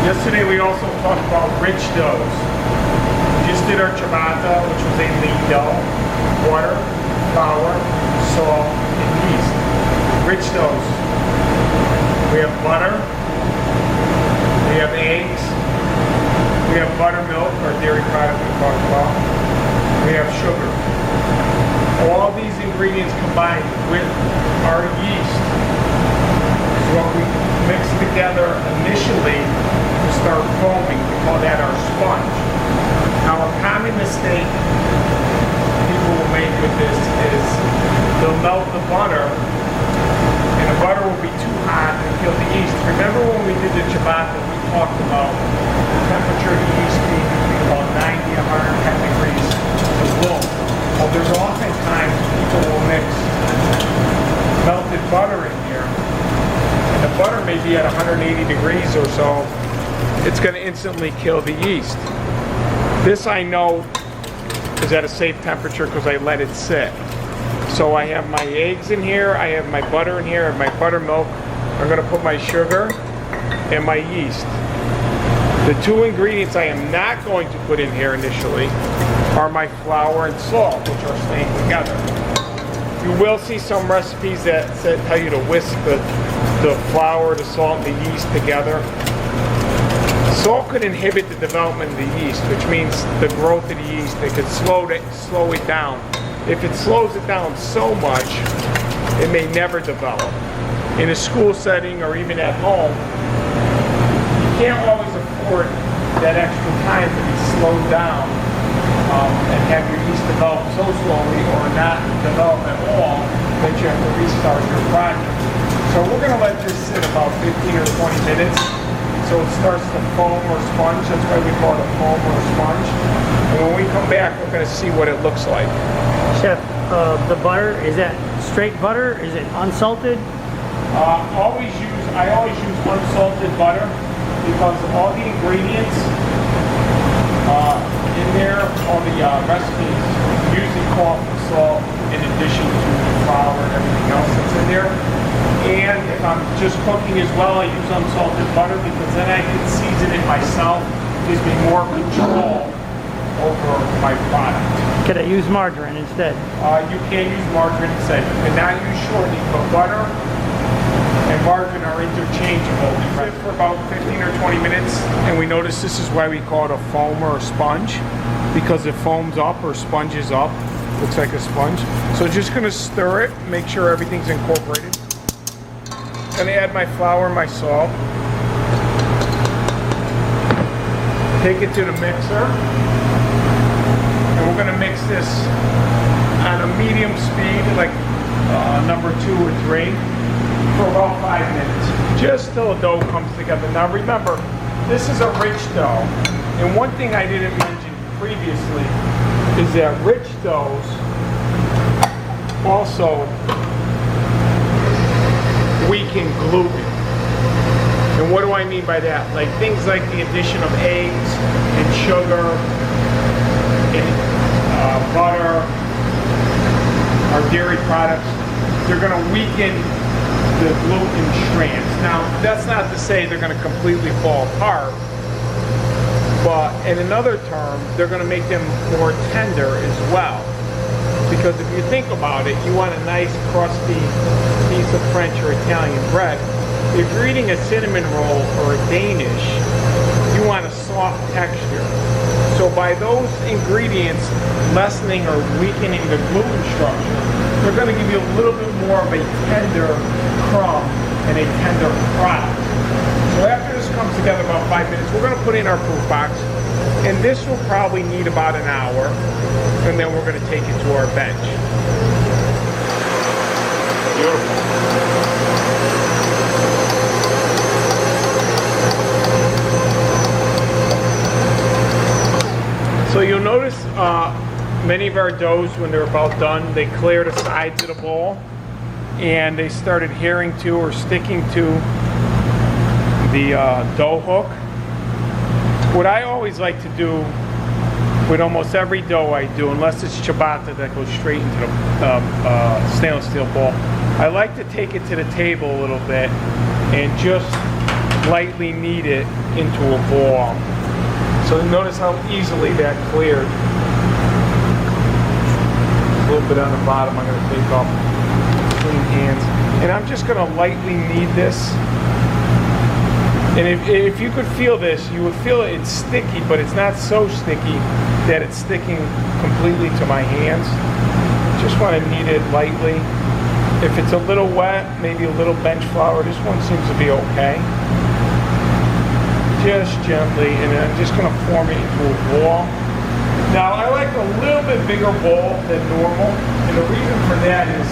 Yesterday we also talked about rich doughs. We just did our ciabatta, which was a lean dough, water, flour, salt, and yeast. Rich doughs. We have butter, we have eggs, we have buttermilk, our dairy product we talked about, we have sugar. All these ingredients combined with our yeast is what we mix together initially to start foaming. We call that our sponge. Now a common mistake people will make with this is they'll melt the butter and the butter will be too hot and kill the yeast. Remember when we did the ciabatta, we talked about the temperature of the yeast being between about 90 and 110 degrees to bloom. Well, there's oftentimes people will mix melted butter in here, and the butter may be at 180 degrees or so. It's going to instantly kill the yeast. This I know is at a safe temperature because I let it sit. So I have my eggs in here, I have my butter in here, I have my buttermilk. I'm going to put my sugar and my yeast. The two ingredients I am not going to put in here initially are my flour and salt, which are staying together. You will see some recipes that tell you to whisk the flour, the salt, and the yeast together. Salt could inhibit the development of the yeast, which means the growth of the yeast. It could slow it down. If it slows it down so much, it may never develop. In a school setting or even at home, you can't always afford that extra time to be slowed down and have your yeast develop so slowly or not develop at all that you have to restart your project. So we're going to let this sit about 15 or 20 minutes so it starts to foam or sponge. That's why we call it a foam or a sponge. And when we come back, we're going to see what it looks like. Chef, the butter, is that straight butter? Is it unsalted? I always use unsalted butter because all the ingredients in there, all the recipes usually call for salt in addition to the flour and everything else that's in there. And if I'm just cooking as well, I use unsalted butter because then I can season it myself. It gives me more control over my product. Could I use margarine instead? You can use margarine instead. You cannot use shortening, but butter and margarine are interchangeable. We cook it for about 15 or 20 minutes, and we notice this is why we call it a foam or a sponge, because it foams up or sponges up. Looks like a sponge. So just gonna stir it, make sure everything's incorporated. Gonna add my flour and my salt. Take it to the mixer. And we're gonna mix this on a medium speed, like number 2 or 3, for about 5 minutes. Just till the dough comes together. Now remember, this is a rich dough. And one thing I didn't mention previously is that rich doughs also weaken gluten. And what do I mean by that? Like things like the addition of eggs and sugar and butter, our dairy products, they're going to weaken the gluten strands. Now, that's not to say they're going to completely fall apart, but in another term, they're going to make them more tender as well. Because if you think about it, you want a nice crusty piece of French or Italian bread. If you're eating a cinnamon roll or a Danish, you want a soft texture. So by those ingredients lessening or weakening the gluten structure, they're going to give you a little bit more of a tender crumb and a tender product. So after this comes together about 5 minutes, we're going to put in our proof box. And this will probably need about an hour. And then we're going to take it to our bench. Beautiful. So you'll notice many of our doughs, when they're about done, they clear the sides of the bowl and they start adhering to or sticking to the dough hook. What I always like to do with almost every dough I do, unless it's ciabatta that goes straight into the stainless steel bowl, I like to take it to the table a little bit and just lightly knead it into a ball. So notice how easily that cleared. A little bit on the bottom I'm going to take off. Clean hands. And I'm just going to lightly knead this. And if you could feel this, you would feel it's sticky, but it's not so sticky that it's sticking completely to my hands. Just want to knead it lightly. If it's a little wet, maybe a little bench flour. This one seems to be okay. Just gently, and then I'm just going to form it into a ball. Now, I like a little bit bigger bowl than normal, and the reason for that is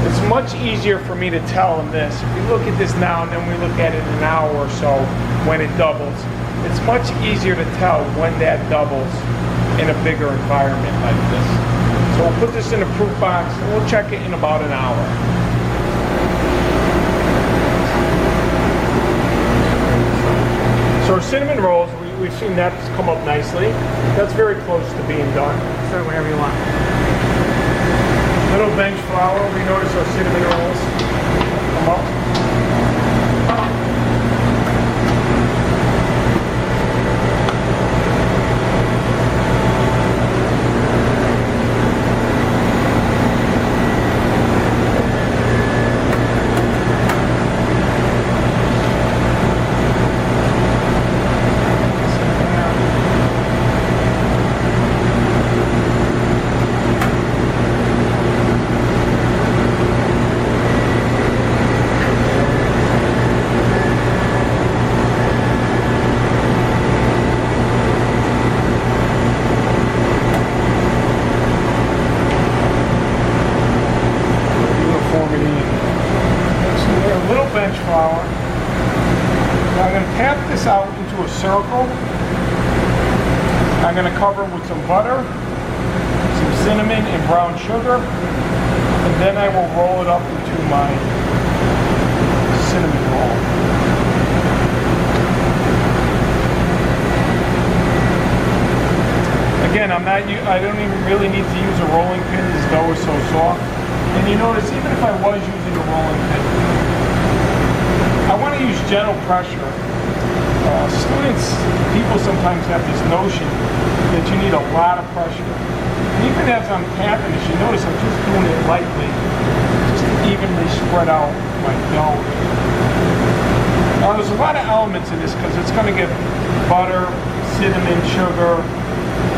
it's much easier for me to tell in this. If we look at this now and then we look at it in an hour or so when it doubles, it's much easier to tell when that doubles in a bigger environment like this. So we'll put this in a proof box and we'll check it in about an hour. So our cinnamon rolls, we've seen that come up nicely. That's very close to being done. Start whenever you want. Little bench flour, we notice our cinnamon rolls come up. Bench flour. Now I'm going to tap this out into a circle. I'm going to cover it with some butter, some cinnamon and brown sugar, and then I will roll it up into my cinnamon roll. Again, I don't even really need to use a rolling pin. This dough is so soft. And you notice, even if I was using a rolling pin, I want to use gentle pressure. People sometimes have this notion that you need a lot of pressure. And even as I'm tapping this, you notice I'm just doing it lightly, just to evenly spread out my dough. Now there's a lot of elements in this because it's going to get butter, cinnamon, sugar,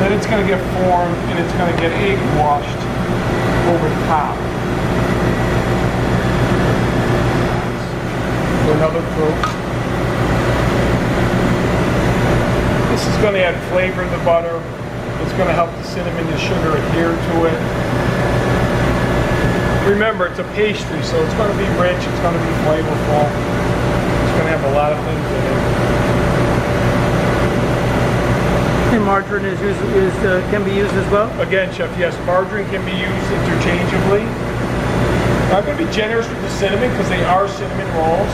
then it's going to get formed and it's going to get egg washed over the top. Another proof. This is going to add flavor to the butter. It's going to help the cinnamon and sugar adhere to it. Remember, it's a pastry, so it's going to be rich. It's going to be flavorful. It's going to have a lot of things in it. And margarine can be used as well? Again, Chef, yes, margarine can be used interchangeably. I'm going to be generous with the cinnamon because they are cinnamon rolls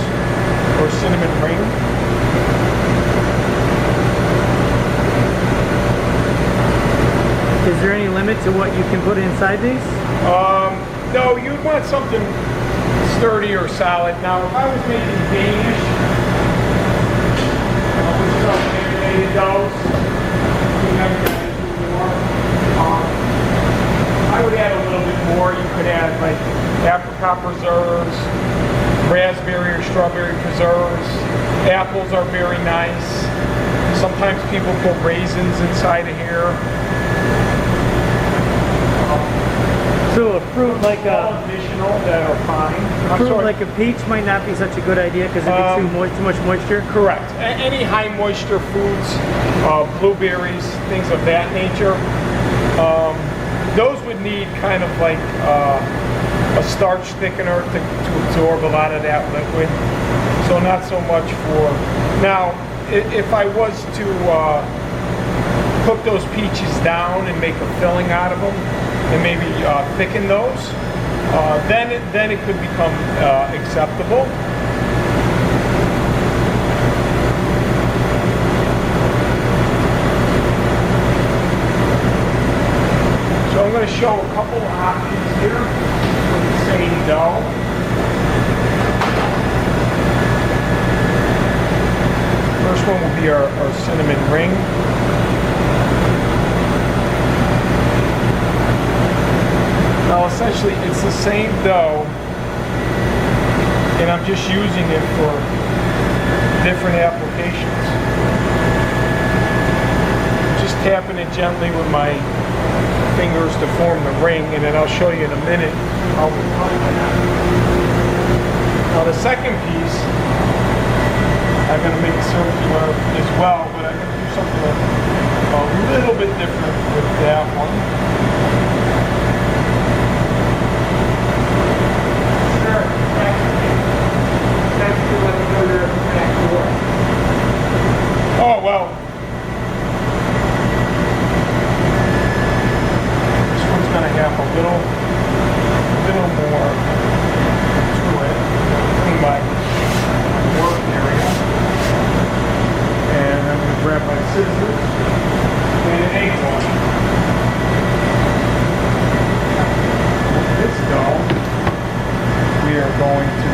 or cinnamon ring. Is there any limit to what you can put inside these? No, you'd want something sturdy or solid. Now, if I was making Danish, which is our laminated doughs, I would add a little bit more. You could add like apricot preserves, raspberry or strawberry preserves. Apples are very nice. Sometimes people put raisins inside of here. So a fruit like a additional that are fine. fruit like a peach might not be such a good idea because it gets too much moisture. Correct. Any high moisture foods, blueberries, things of that nature. Those would need kind of like a starch thickener to absorb a lot of that liquid. So not so much for... Now, if I was to cook those peaches down and make a filling out of them and maybe thicken those, then it could become acceptable. So I'm going to show a couple of options here for the same dough. be our cinnamon ring. Now essentially it's the same dough, and I'm just using it for different applications. Just tapping it gently with my fingers to form the ring, and then I'll show you in a minute how we cut that. Now the second piece, I'm going to make circular as well, but I'm going to do something a little bit different with that one. Sure, that's to let me go to the back door. Oh, well. This one's going to have a little more to it in my work area. And I'm going to grab my scissors and an egg wash. This dough, we are going to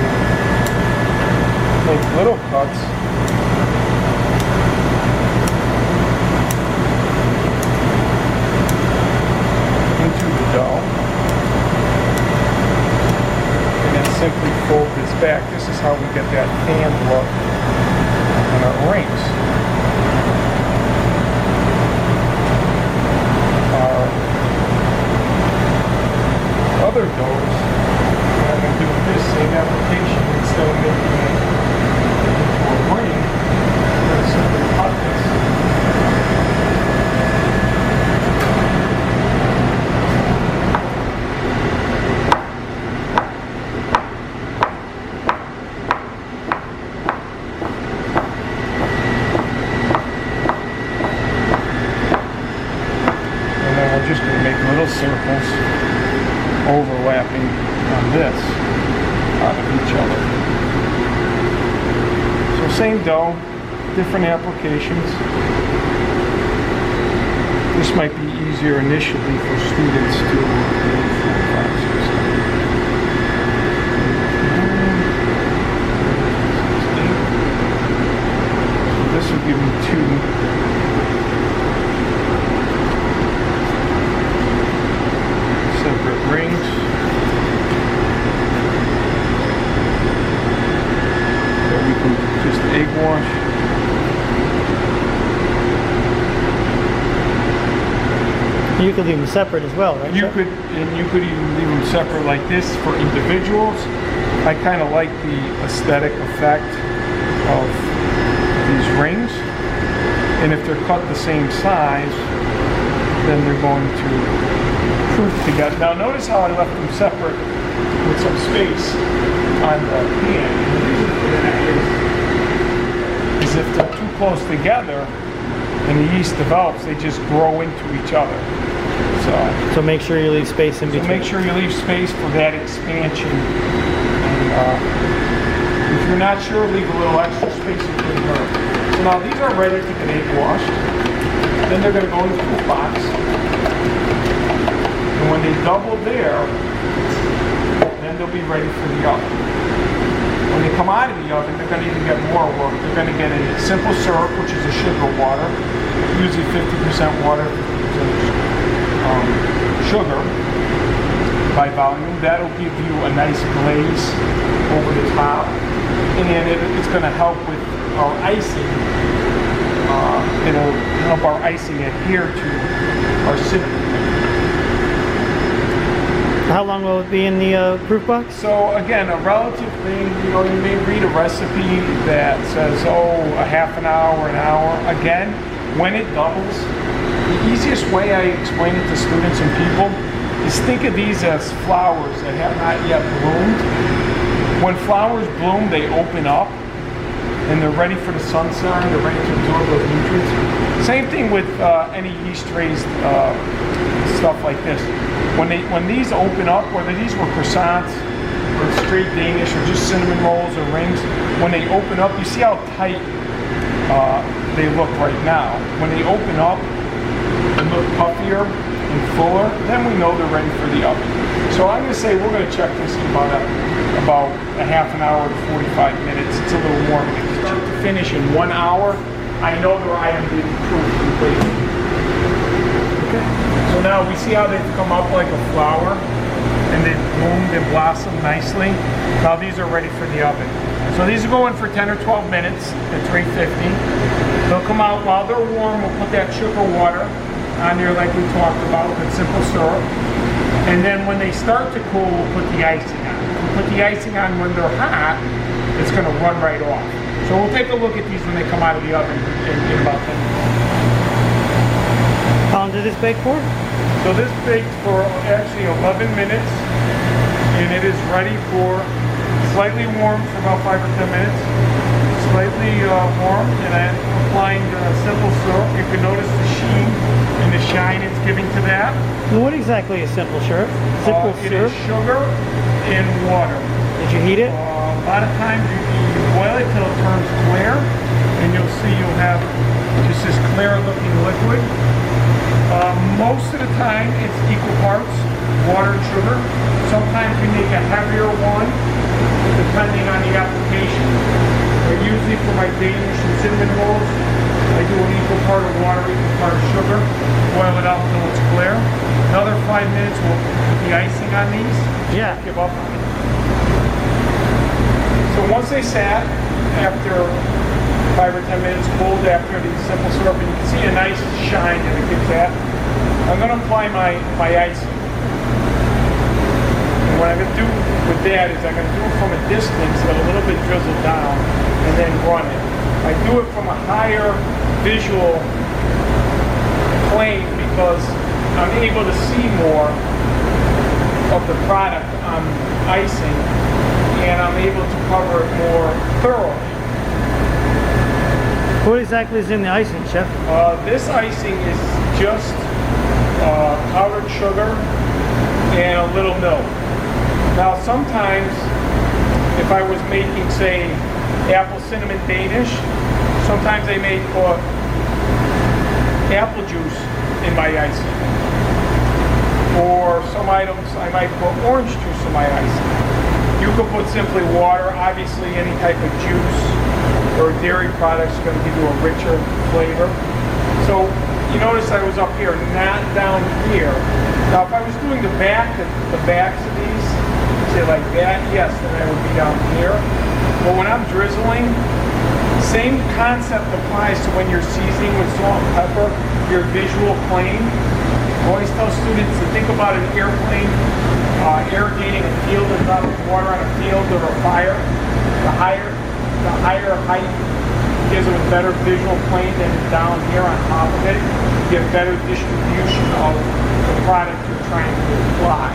make little cuts into the dough, and then simply fold this back. This is how we get that fan look on our rings. Other doughs, I'm going to do this same application instead of making it into a ring. I'm going to simply cut this. And then we're just going to make little circles overlapping on this out of each other. So same dough, different applications. This might be easier initially for students to do food classes. So this will give me two. Separate rings. That we can just egg wash. You could leave them separate as well, right? You could even leave them separate like this for individuals. I kind of like the aesthetic effect of these rings, and if they're cut the same size, then they're going to together. Now notice how I left them separate with some space on the pan. And the reason for that is if they're too close together and the yeast develops, they just grow into each other. So make sure you leave space in between. So make sure you leave space for that expansion. And if you're not sure, leave a little extra space between her. So now these are ready to get egg washed. Then they're going to go into the box. And when they double there, then they'll be ready for the oven. When they come out of the oven, they're going to even get more work. They're going to get a simple syrup, which is a sugar water, usually 50% water, 50% sugar by volume. That'll give you a nice glaze over the top, and it's going to help with our icing. It'll help our icing adhere to our cinnamon. How long will it be in the proof box? So again, a relative thing, you may read a recipe that says, oh, a half an hour, an hour. Again, when it doubles, the easiest way I explain it to students and people is think of these as flowers that have not yet bloomed. When flowers bloom, they open up and they're ready for the sunshine, they're ready to absorb those nutrients. Same thing with any yeast-raised stuff like this. When these open up, whether these were croissants or straight Danish or just cinnamon rolls or rings, when they open up, you see how tight they look right now. When they open up and look puffier and fuller, then we know they're ready for the oven. So I'm going to say we're going to check this in about a half an hour to 45 minutes. It's a little more. Start to finish in 1 hour, I know their item didn't proof completely. Okay. So now we see how they've come up like a flower and they've bloomed and blossomed nicely. Now these are ready for the oven. So these are going for 10 or 12 minutes at 350. They'll come out while they're warm. We'll put that sugar water on there like we talked about with simple syrup. And then when they start to cool, we'll put the icing on. If we put the icing on when they're hot, it's gonna run right off. So we'll take a look at these when they come out of the oven in about 10 minutes. How long did this bake for? So this baked for actually 11 minutes, and it is ready for slightly warm for about 5 or 10 minutes. Slightly warm, and I'm applying simple syrup. You can notice the sheen and the shine it's giving to that. And what exactly is simple syrup? Simple It syrup? is sugar and water. Did you heat it? A lot of times you boil it till it turns clear, and you'll see you'll have just this clear looking liquid. Most of the time it's equal parts water and sugar. Sometimes we make a heavier one depending on the application. Usually for my Danish and cinnamon rolls, I do an equal part of water, equal part of sugar, boil it out until it's clear. Another 5 minutes, we'll put the icing on these. Yeah. Give up on it. So once they sat, after 5 or 10 minutes cooled after the simple syrup, and you can see a nice shine that it gives that, I'm going to apply my icing. And what I'm going to do with that is I'm going to do it from a distance, let a little bit drizzle down, and then run it. I do it from a higher visual plane because I'm able to see more of the product I'm icing, and I'm able to cover it more thoroughly. What exactly is in the icing, Chef? This icing is just powdered sugar and a little milk. Now sometimes, if I was making, say, apple cinnamon Danish, sometimes I may put apple juice in my icing. For some items, I might put orange juice in my icing. You could put simply water. Obviously, any type of juice or dairy product is going to give you a richer flavor. So you notice I was up here, not down here. Now, if I was doing the backs of these, say like that, yes, then I would be down here. But when I'm drizzling, same concept applies to when you're seasoning with salt and pepper, your visual plane. I always tell students to think about an airplane irrigating a field and dropping water on a field or a fire. The higher height gives them a better visual plane than down here on top of it. You get better distribution of the product you're trying to apply.